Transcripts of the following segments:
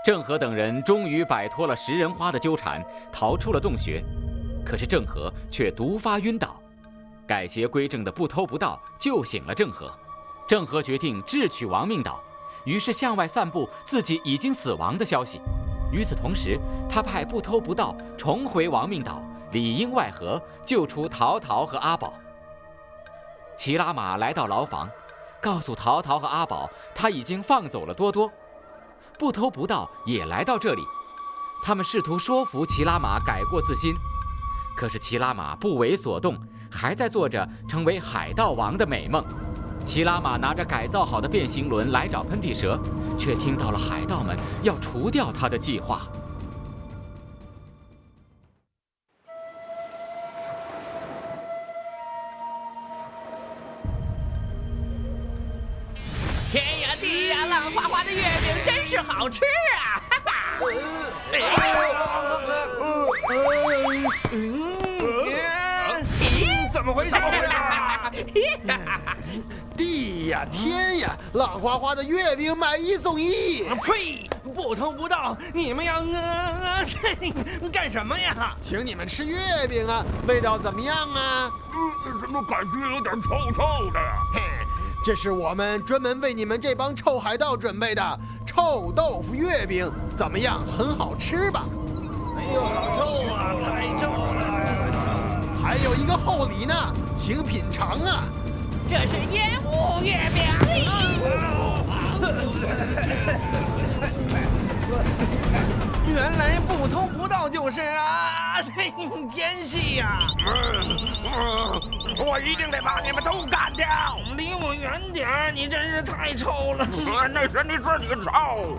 郑和等人终于摆脱了食人花的纠缠，逃出了洞穴。可是郑和却毒发晕倒。改邪归正的不偷不盗救醒了郑和。郑和决定智取亡命岛，于是向外散布自己已经死亡的消息。与此同时，他派不偷不盗重回亡命岛，里应外合，救出陶陶和阿宝。齐拉玛来到牢房，告诉陶陶和阿宝，他已经放走了多多。不偷不盗也来到这里，他们试图说服齐拉玛改过自新。可是齐拉玛不为所动，还在做着成为海盗王的美梦。齐拉玛拿着改造好的变形轮来找喷嚏蛇，却听到了海盗们要除掉他的计划。天呀地呀，烂花花的月饼真是好吃啊！哈哈。怎么回事啊？地呀天呀，烂花花的月饼买1送1！呸！不偷不盗，你们要干什么呀？请你们吃月饼啊，味道怎么样啊？怎么感觉有点臭臭的呀？嘿，这是我们专门为你们这帮臭海盗准备的臭豆腐月饼，怎么样？很好吃吧？哎呦，好臭啊！太臭了！还有一个厚礼呢，请品尝啊！这是烟雾月饼。原来不偷不盗就是啊，奸细呀！我一定得把你们都干掉！离我远点儿！你真是太臭了！那是你自己臭。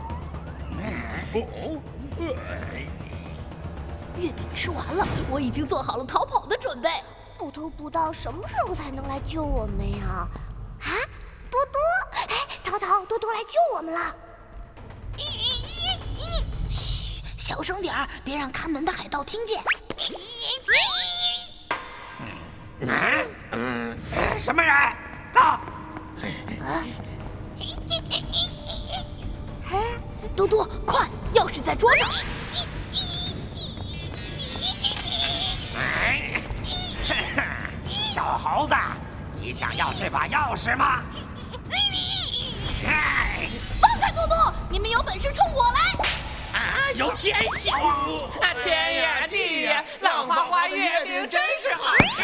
月饼吃完了，我已经做好了逃跑的准备。不偷不盗什么时候才能来救我们呀？啊，多多！哎，淘淘，多多来救我们了！嘘，小声点儿，别让看门的海盗听见。什么人？走！多多，快，钥匙在桌上。小猴子，你想要这把钥匙吗？放开多多！你们有本事冲我来！啊，有奸细！天呀地呀，烂花花月饼真是好吃！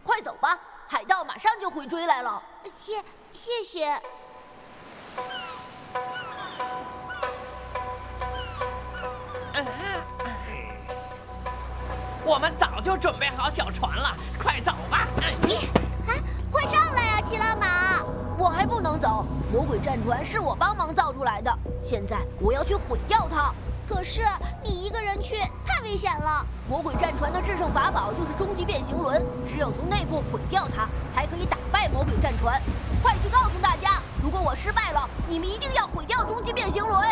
快走吧，海盗马上就会追来了。谢谢。我们早就准备好小船了，快走吧！快上来呀，齐拉玛！我还不能走，魔鬼战船是我帮忙造出来的，现在我要去毁掉它。可是你一个人去太危险了。魔鬼战船的制胜法宝就是终极变形轮，只有从内部毁掉它，才可以打败魔鬼战船。快去告诉大家，如果我失败了，你们一定要毁掉终极变形轮。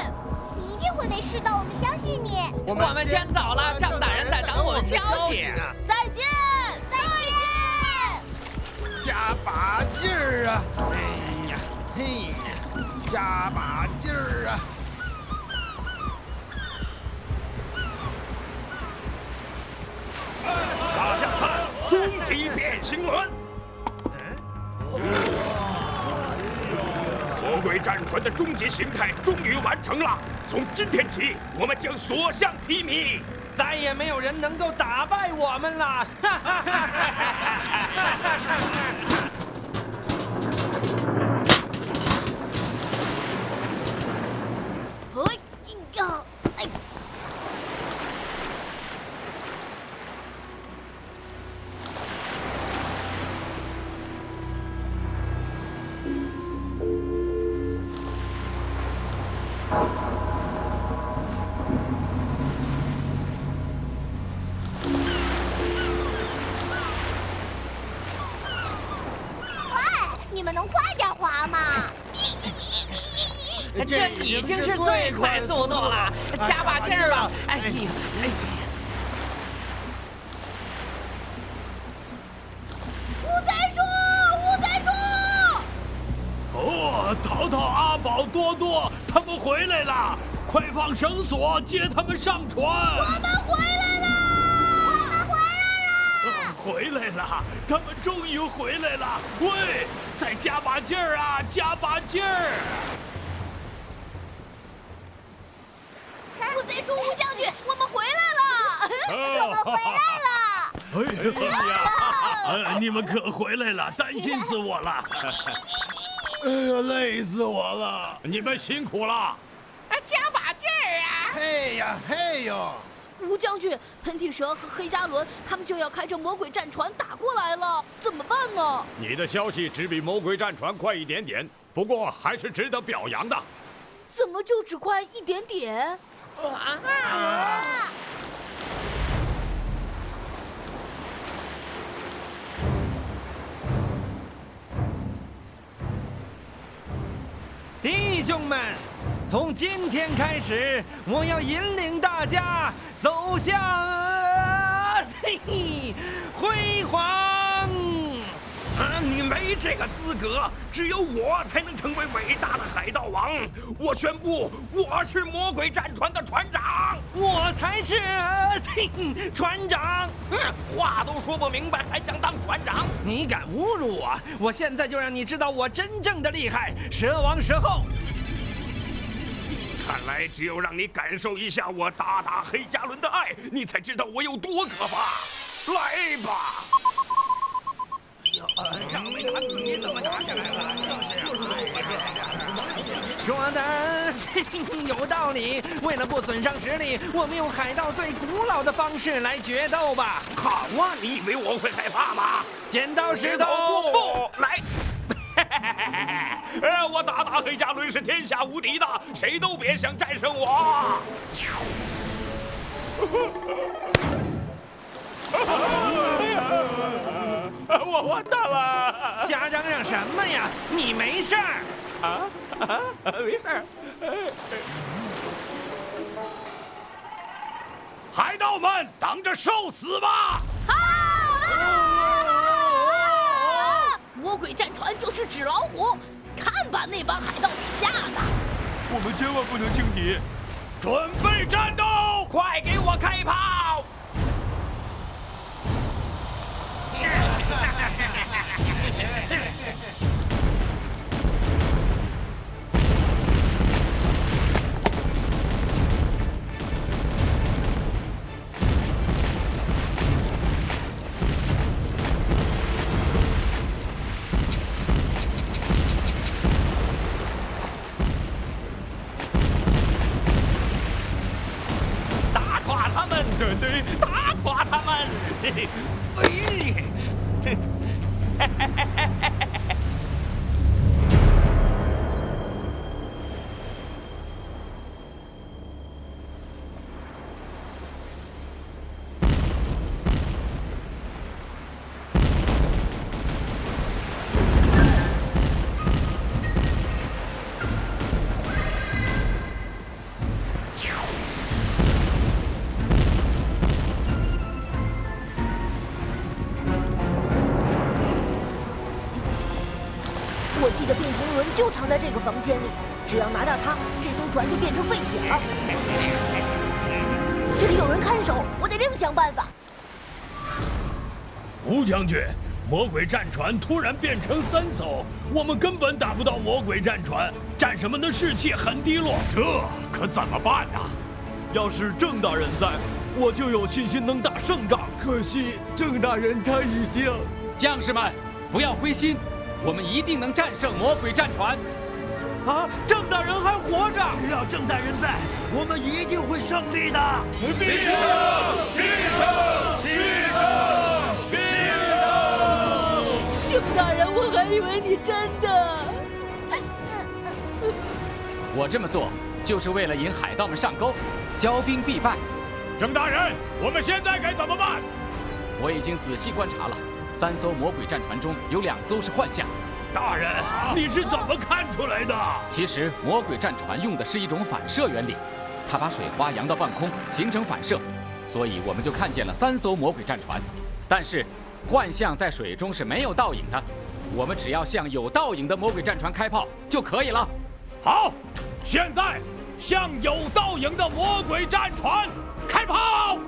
你一定会没事的，我们相信你。我们先走了，张大人在等我们消息呢。再见，再见。加把劲儿啊！哎呀，嘿呀，加把劲儿啊！大家看，终极变形轮！魔鬼战船的终极形态终于完成了。从今天起，我们将所向披靡，再也没有人能够打败我们了！你们能快点滑吗？这已经是最快速度了，加把劲儿吧！哎呀，淘淘、阿宝、多多他们回来了，快放绳索接他们上船。我们回来了！回来了，他们终于回来了！喂，再加把劲儿啊，加把劲儿！我在说吴将军，我们回来了！我们回来了！哎呀，你们可回来了，担心死我了！哎呀，累死我了！你们辛苦了！加把劲儿啊！嘿呀嘿哟！吴将军，喷嚏蛇和黑加仑他们就要开着魔鬼战船打过来了，怎么办呢？你的消息只比魔鬼战船快一点点，不过还是值得表扬的。怎么就只快一点点？弟兄们，从今天开始，我要引领大家走向辉煌。你没这个资格，只有我才能成为伟大的海盗王。我宣布，我是魔鬼战船的船长。我才是船长。话都说不明白，还想当船长？你敢侮辱我！我现在就让你知道我真正的厉害！蛇王蛇后。看来只有让你感受一下我打黑加仑的爱，你才知道我有多可怕。来吧！仗没打自己怎么打起来了？是不是？说的有道理。为了不损伤实力，我们用海盗最古老的方式来决斗吧。好啊！你以为我会害怕吗？剪刀石头布，来！我打黑加仑是天下无敌的，谁都别想战胜我！我完蛋了！瞎嚷嚷什么呀？你没事儿没事儿。海盗们，等着受死吧！魔鬼战船就是纸老虎，看把那帮海盗给吓的！我们千万不能轻敌，准备战斗！快给我开炮！打垮他们！对，打垮他们！我记得变形轮就藏在这个房间里，只要拿到它，这艘船就变成废铁了。这里有人看守，我得另想办法。吴将军，魔鬼战船突然变成3艘，我们根本打不到魔鬼战船，战士们的士气很低落，这可怎么办呢？要是郑大人在，我就有信心能打胜仗。可惜郑大人他已经……将士们，不要灰心，我们一定能战胜魔鬼战船。啊，郑大人还活着！只要郑大人在，我们一定会胜利的。郑大人，我还以为你真的……我这么做就是为了引海盗们上钩，骄兵必败。郑大人，我们现在该怎么办？我已经仔细观察了，3艘魔鬼战船中有2艘是幻象。大人，你是怎么看出来的？其实魔鬼战船用的是一种反射原理，它把水花扬到半空，形成反射，所以我们就看见了3艘魔鬼战船。但是幻象在水中是没有倒影的，我们只要向有倒影的魔鬼战船开炮就可以了。好，现在向有倒影的魔鬼战船开炮！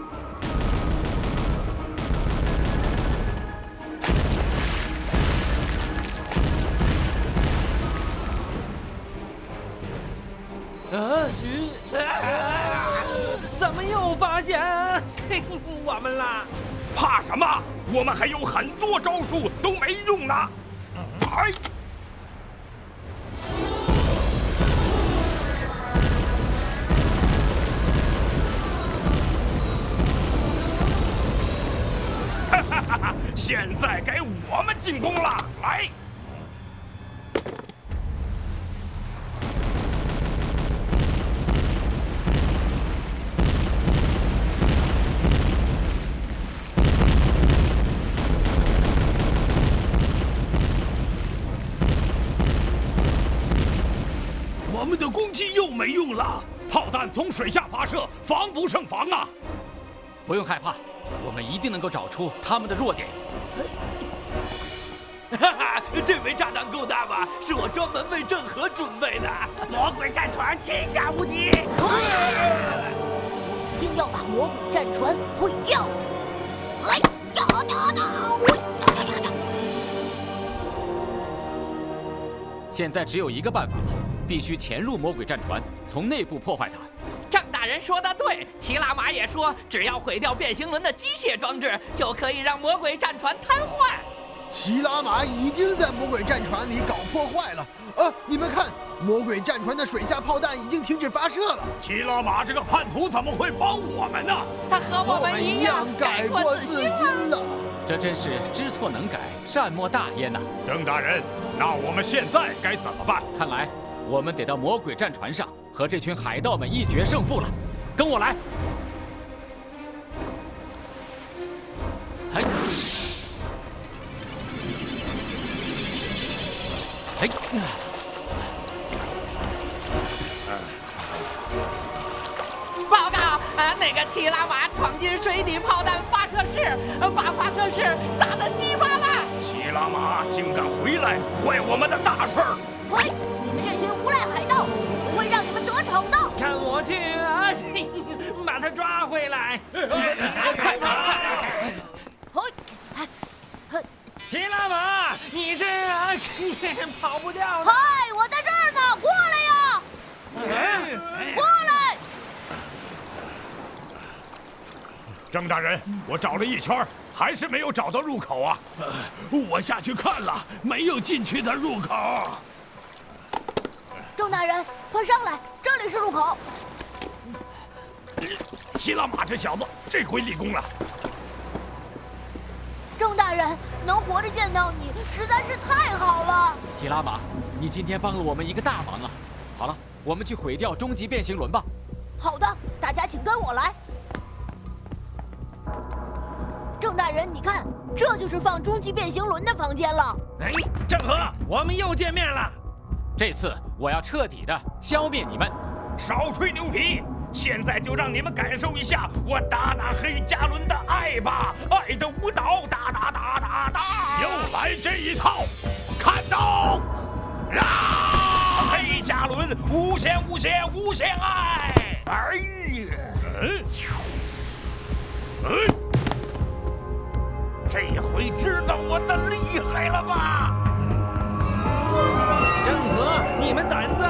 怎么又发现我们了？怕什么？我们还有很多招数都没用呢。哎！哈哈哈哈！现在该我们进攻了，来！我们的攻击又没用了，炮弹从水下发射，防不胜防啊！不用害怕，我们一定能够找出他们的弱点。哈哈，这枚炸弹够大吧？是我专门为郑和准备的。魔鬼战船天下无敌！我一定要把魔鬼战船毁掉！哎，现在只有一个办法，必须潜入魔鬼战船，从内部破坏它。郑大人说的对，齐拉玛也说，只要毁掉变形轮的机械装置，就可以让魔鬼战船瘫痪。齐拉玛已经在魔鬼战船里搞破坏了。你们看，魔鬼战船的水下炮弹已经停止发射了。齐拉玛这个叛徒怎么会帮我们呢？他和我们一样改过自新了。这真是知错能改，善莫大焉呐！郑大人，那我们现在该怎么办？看来我们得到魔鬼战船上和这群海盗们一决胜负了。跟我来！嘿，嘿，报告，那个齐拉玛闯进水底炮弹发射室，把发射室砸得稀巴烂。齐拉玛竟敢回来，坏我们的大事儿！喂，你们这群无赖海盗，我不会让你们得逞的！看我去啊！把他抓回来！齐拉玛，你是跑不掉的。嗨，我在这儿呢，过来呀！过来！郑大人，我找了一圈，还是没有找到入口啊！我下去看了，没有进去的入口。郑大人，快上来，这里是入口。齐拉玛这小子，这回立功了。郑大人，能活着见到你，实在是太好了。齐拉玛，你今天帮了我们一个大忙啊！好了，我们去毁掉终极变形轮吧。好的，大家请跟我来。郑大人，你看，这就是放终极变形轮的房间了。哎，郑和，我们又见面了。这次我要彻底的消灭你们！少吹牛皮！现在就让你们感受一下我打那黑加仑的爱吧，爱的舞蹈，哒哒哒哒哒！又来这一套，看到！啊！黑加仑无限无限无限爱！哎呀！这回知道我的厉害了吧？郑和，你们胆子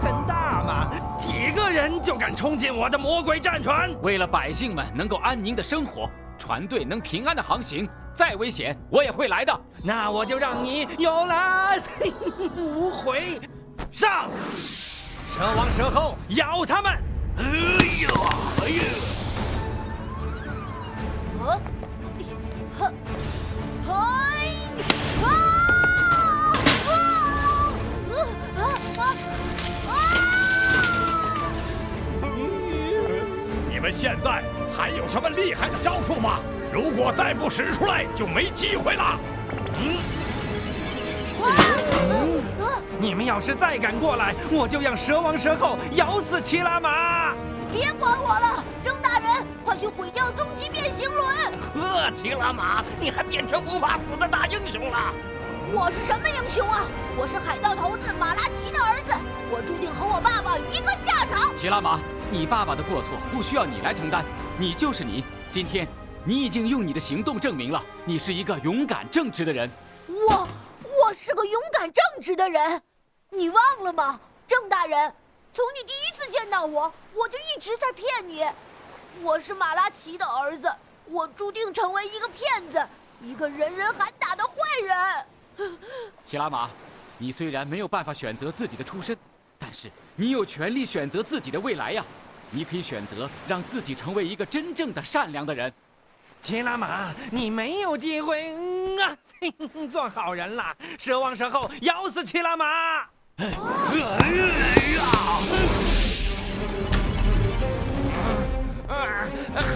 很大嘛？几个人就敢冲进我的魔鬼战船？为了百姓们能够安宁的生活，船队能平安的航行，再危险我也会来的。那我就让你有来无回！上，蛇王蛇后咬他们！哎呀，哎呀！你们现在还有什么厉害的招数吗？如果再不使出来，就没机会了。你们要是再敢过来，我就让蛇王蛇后咬死齐拉玛！别管我了，郑大人，快快去毁掉终极变形轮！呵，齐拉玛，你还变成不怕死的大英雄了！我是什么英雄啊？我是海盗头子马拉奇的儿子，我注定和我爸爸一个下场。齐拉玛，你爸爸的过错不需要你来承担，你就是你。今天，你已经用你的行动证明了你是一个勇敢正直的人。我是个勇敢正直的人，你忘了吗，郑大人？从你第一次见到我，我就一直在骗你。我是马拉奇的儿子，我注定成为一个骗子，一个人人喊打的坏人。齐拉玛，你虽然没有办法选择自己的出身，但是你有权利选择自己的未来呀！你可以选择让自己成为一个真正的善良的人。齐拉玛，你没有机会做好人了，蛇王蛇后咬死齐拉玛！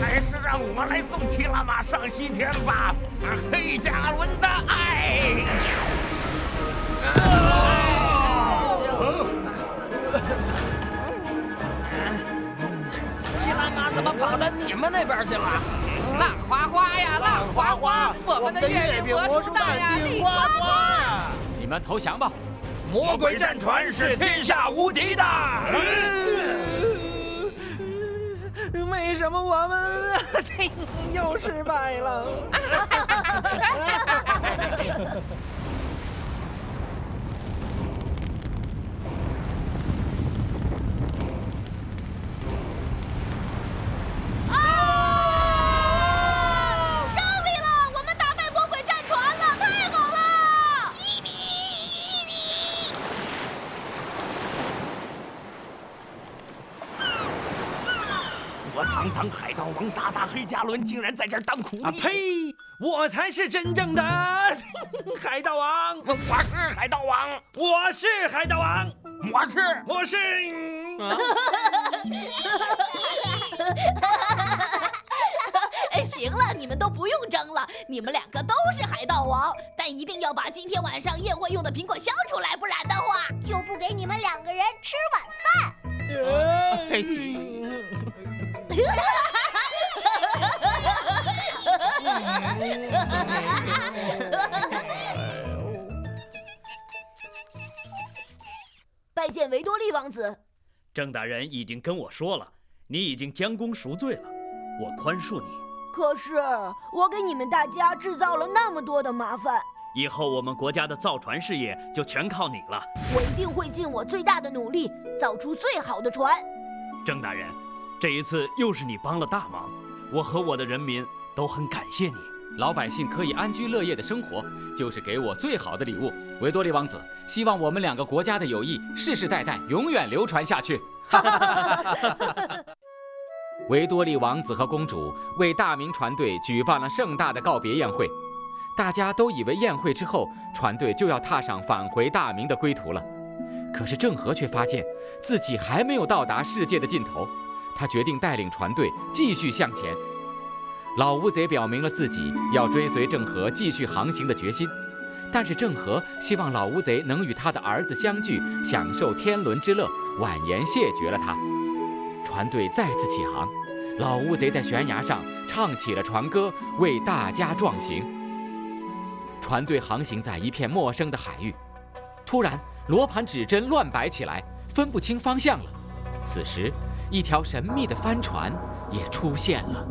还是让我来送齐拉玛上西天吧。黑加仑的爱。齐拉玛怎么跑到你们那边去了？浪花花呀，浪花花，我们的月饼魔术蛋呀，地瓜瓜呀！你们投降吧！魔鬼战船是天下无敌的。为什么我们又失败了？堂堂海盗王大大黑加仑竟然在这儿当苦力！呸！我才是真正的海盗王！我是海盗王！我是海盗王！我是！行了，你们都不用争了，你们两个都是海盗王，但一定要把今天晚上宴会用的苹果削出来，不然的话就不给你们两个人吃晚饭。拜见维多利王子。郑大人已经跟我说了，你已经将功赎罪了，我宽恕你。可是我给你们大家制造了那么多的麻烦，以后我们国家的造船事业就全靠你了。我一定会尽我最大的努力，造出最好的船。郑大人，这一次又是你帮了大忙，我和我的人民都很感谢你。老百姓可以安居乐业的生活，就是给我最好的礼物。维多利王子，希望我们两个国家的友谊世世代代永远流传下去。维多利王子和公主为大明船队举办了盛大的告别宴会，大家都以为宴会之后船队就要踏上返回大明的归途了。可是郑和却发现自己还没有到达世界的尽头，他决定带领船队继续向前。老乌贼表明了自己要追随郑和继续航行的决心，但是郑和希望老乌贼能与他的儿子相聚，享受天伦之乐，婉言谢绝了他。船队再次起航，老乌贼在悬崖上唱起了船歌，为大家壮行。船队航行在一片陌生的海域，突然罗盘指针乱摆起来，分不清方向了。此时，一条神秘的帆船也出现了。